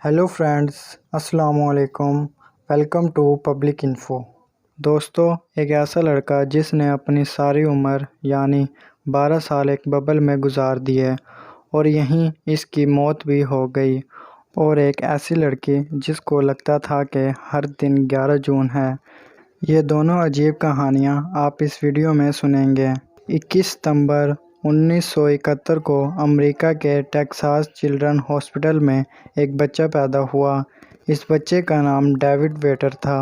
Hello friends, السلام علیکم۔ Welcome to public info. دوستو، ایک ایسا لڑکا جس نے اپنی ساری عمر یعنی 12 سال ایک ببل میں گزار دیے اور یہیں اس کی موت بھی ہو گئی، اور ایک ایسی لڑکی جس کو لگتا تھا کہ ہر دن 11 جون ہے۔ یہ دونوں عجیب کہانیاں آپ اس ویڈیو میں سنیں گے۔ 21 ستمبر 1971 کو امریکہ کے ٹیکساس چلڈرن ہاسپٹل میں ایک بچہ پیدا ہوا۔ اس بچے کا نام ڈیوڈ ویٹر تھا،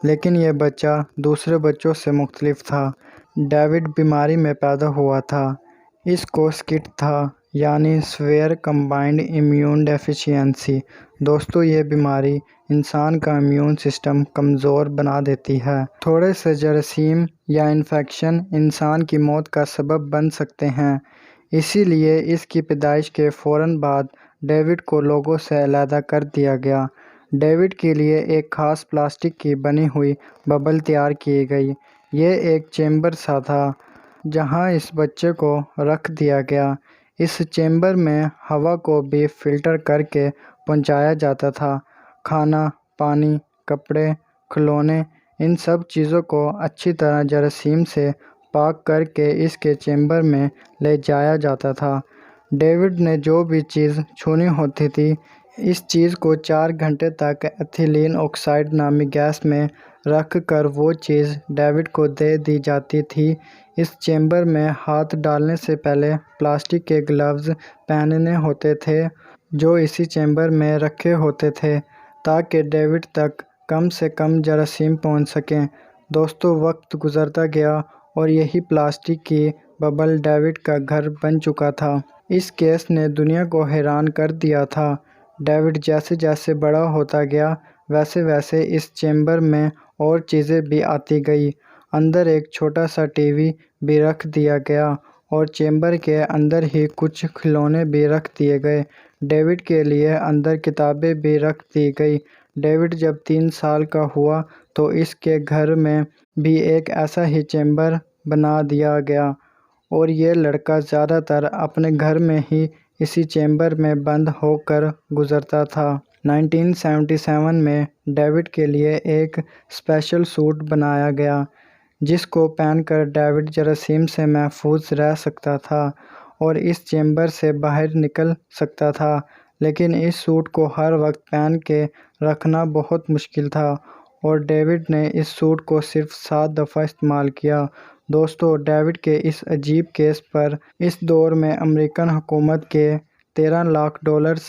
لیکن یہ بچہ دوسرے بچوں سے مختلف تھا۔ ڈیوڈ بیماری میں پیدا ہوا تھا۔ اس کو سکٹ تھا، یعنی سیویر کمبائنڈ امیون ڈیفیشنسی۔ دوستو، یہ بیماری انسان کا امیون سسٹم کمزور بنا دیتی ہے۔ تھوڑے سے جراثیم یا انفیکشن انسان کی موت کا سبب بن سکتے ہیں۔ اسی لیے اس کی پیدائش کے فوراً بعد ڈیوڈ کو لوگوں سے علیحدہ کر دیا گیا۔ ڈیوڈ کے لیے ایک خاص پلاسٹک کی بنی ہوئی ببل تیار کی گئی۔ یہ ایک چیمبر سا تھا جہاں اس بچے کو رکھ دیا گیا۔ اس چیمبر میں ہوا کو بھی فلٹر کر کے پہنچایا جاتا تھا۔ کھانا، پانی، کپڑے، کھلونے، ان سب چیزوں کو اچھی طرح جراثیم سے پاک کر کے اس کے چیمبر میں لے جایا جاتا تھا۔ ڈیوڈ نے جو بھی چیز چھونی ہوتی تھی، اس چیز کو 4 گھنٹے تک ایتھیلین آکسائڈ نامی گیس میں رکھ کر وہ چیز ڈیوڈ کو دے دی جاتی تھی۔ اس چیمبر میں ہاتھ ڈالنے سے پہلے پلاسٹک کے گلوز پہننے ہوتے تھے جو اسی چیمبر میں رکھے ہوتے تھے تاکہ ڈیوڈ تک کم سے کم جراثیم پہنچ سکیں۔ دوستو، وقت گزرتا گیا اور یہی پلاسٹک کی ببل ڈیوڈ کا گھر بن چکا تھا۔ اس کیس نے دنیا کو حیران کر دیا تھا۔ ڈیوڈ جیسے جیسے بڑا ہوتا گیا، ویسے ویسے اس چیمبر میں اور چیزیں بھی آتی گئیں۔ اندر ایک چھوٹا سا ٹی وی بھی رکھ دیا گیا اور چیمبر کے اندر ہی کچھ کھلونے بھی رکھ دیے گئے۔ ڈیوڈ کے لیے اندر کتابیں بھی رکھ دی گئی۔ ڈیوڈ جب 3 سال کا ہوا تو اس کے گھر میں بھی ایک ایسا ہی چیمبر بنا دیا گیا اور یہ لڑکا زیادہ تر اپنے گھر میں ہی اسی چیمبر میں بند ہو کر گزرتا تھا۔ 1977 میں ڈیوڈ کے لیے ایک اسپیشل سوٹ بنایا گیا جس کو پہن کر ڈیوڈ جراثیم سے محفوظ رہ سکتا تھا اور اس چیمبر سے باہر نکل سکتا تھا، لیکن اس سوٹ کو ہر وقت پہن کے رکھنا بہت مشکل تھا اور ڈیوڈ نے اس سوٹ کو صرف 7 دفعہ استعمال کیا۔ دوستو، ڈیوڈ کے اس عجیب کیس پر اس دور میں امریکن حکومت کے $13 لاکھ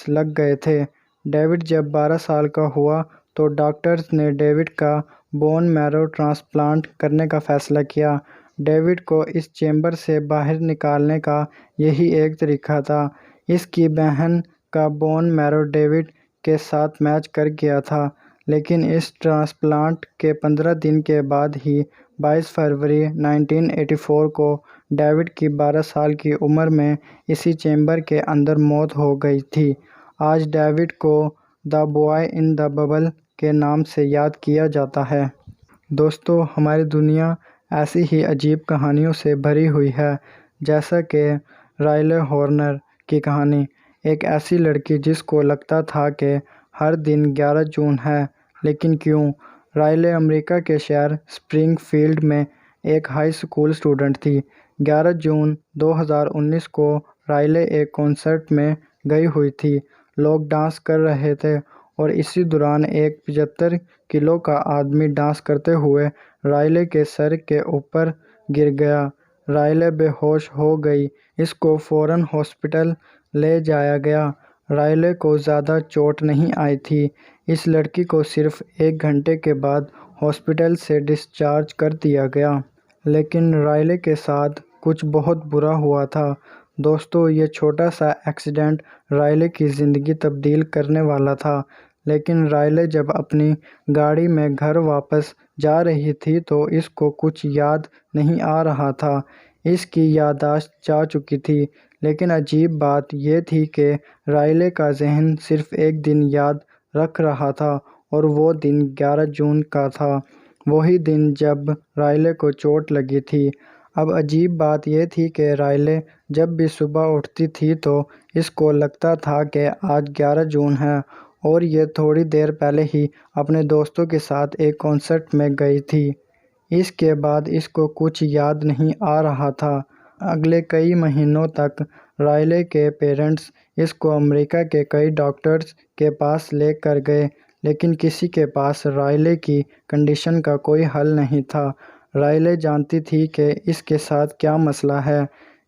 لگ گئے تھے۔ ڈیوڈ جب 12 سال کا ہوا تو ڈاکٹرز نے ڈیوڈ کا بون میرو ٹرانسپلانٹ کرنے کا فیصلہ کیا۔ ڈیوڈ کو اس چیمبر سے باہر نکالنے کا یہی ایک طریقہ تھا۔ اس کی بہن کا بون میرو ڈیوڈ کے ساتھ میچ کر گیا تھا، لیکن اس ٹرانسپلانٹ کے 15 دن کے بعد ہی 22 فروری 1984 کو ڈیوڈ کی 12 سال کی عمر میں اسی چیمبر کے اندر موت ہو گئی تھی۔ آج ڈیوڈ کو "دی بوائے ان دی ببل" کے نام سے یاد کیا جاتا ہے۔ دوستو، ہماری دنیا ایسی ہی عجیب کہانیوں سے بھری ہوئی ہے، جیسا کہ رائلے ہارنر کی کہانی، ایک ایسی لڑکی جس کو لگتا تھا کہ ہر دن 11 جون ہے، لیکن کیوں؟ رائلے امریکہ کے شہر اسپرنگ فیلڈ میں ایک ہائی اسکول اسٹوڈنٹ تھی۔ 11 جون 2019 کو رائلے ایک کنسرٹ میں گئی ہوئی تھی۔ لوگ ڈانس کر رہے تھے اور اسی دوران ایک 75 کلو کا آدمی ڈانس کرتے ہوئے رائلے کے سر کے اوپر گر گیا۔ رائلے بے ہوش ہو گئی۔ اس کو فوراً ہاسپٹل لے جایا گیا۔ رائلے کو زیادہ چوٹ نہیں آئی تھی۔ اس لڑکی کو صرف 1 گھنٹے کے بعد ہاسپٹل سے ڈسچارج کر دیا گیا۔ لیکن رائلے کے ساتھ کچھ بہت برا ہوا تھا۔ دوستو، یہ چھوٹا سا ایکسیڈنٹ رائلے کی زندگی تبدیل کرنے والا تھا۔ لیکن رائلے جب اپنی گاڑی میں گھر واپس جا رہی تھی تو اس کو کچھ یاد نہیں آ رہا تھا۔ اس کی یادداشت جا چکی تھی، لیکن عجیب بات یہ تھی کہ رائلے کا ذہن صرف ایک دن یاد رکھ رہا تھا اور وہ دن 11 جون کا تھا، وہی دن جب رائلے کو چوٹ لگی تھی۔ اب عجیب بات یہ تھی کہ رائلے جب بھی صبح اٹھتی تھی تو اس کو لگتا تھا کہ آج 11 جون ہے اور یہ تھوڑی دیر پہلے ہی اپنے دوستوں کے ساتھ ایک کنسرٹ میں گئی تھی۔ اس کے بعد اس کو کچھ یاد نہیں آ رہا تھا۔ اگلے کئی مہینوں تک رائلے کے پیرنٹس اس کو امریکہ کے کئی ڈاکٹرز کے پاس لے کر گئے، لیکن کسی کے پاس رائلے کی کنڈیشن کا کوئی حل نہیں تھا۔ رائلے جانتی تھی کہ اس کے ساتھ کیا مسئلہ ہے۔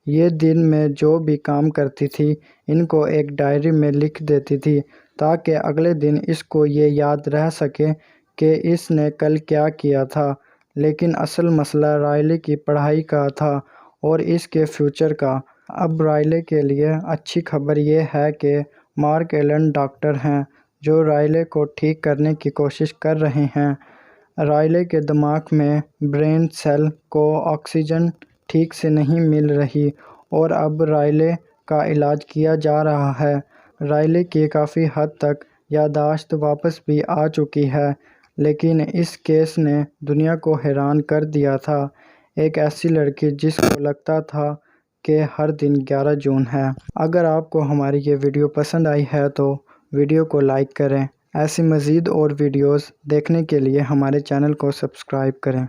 یہ دن میں جو بھی کام کرتی تھی ان کو ایک ڈائری میں لکھ دیتی تھی تاکہ اگلے دن اس کو یہ یاد رہ سکے کہ اس نے کل کیا کیا تھا۔ لیکن اصل مسئلہ رائلے کی پڑھائی کا تھا اور اس کے فیوچر کا۔ اب رائلے کے لیے اچھی خبر یہ ہے کہ مارک ایلن ڈاکٹر ہیں جو رائلے کو ٹھیک کرنے کی کوشش کر رہے ہیں۔ رائلے کے دماغ میں برین سیل کو آکسیجن ٹھیک سے نہیں مل رہی اور اب رائلے کا علاج کیا جا رہا ہے۔ رائلے کی کافی حد تک یادداشت واپس بھی آ چکی ہے، لیکن اس کیس نے دنیا کو حیران کر دیا تھا۔ ایک ایسی لڑکی جس کو لگتا تھا کہ ہر دن 11 جون ہے۔ اگر آپ کو ہماری یہ ویڈیو پسند آئی ہے تو ویڈیو کو لائک کریں۔ ایسی مزید اور ویڈیوز دیکھنے کے لیے ہمارے چینل کو سبسکرائب کریں۔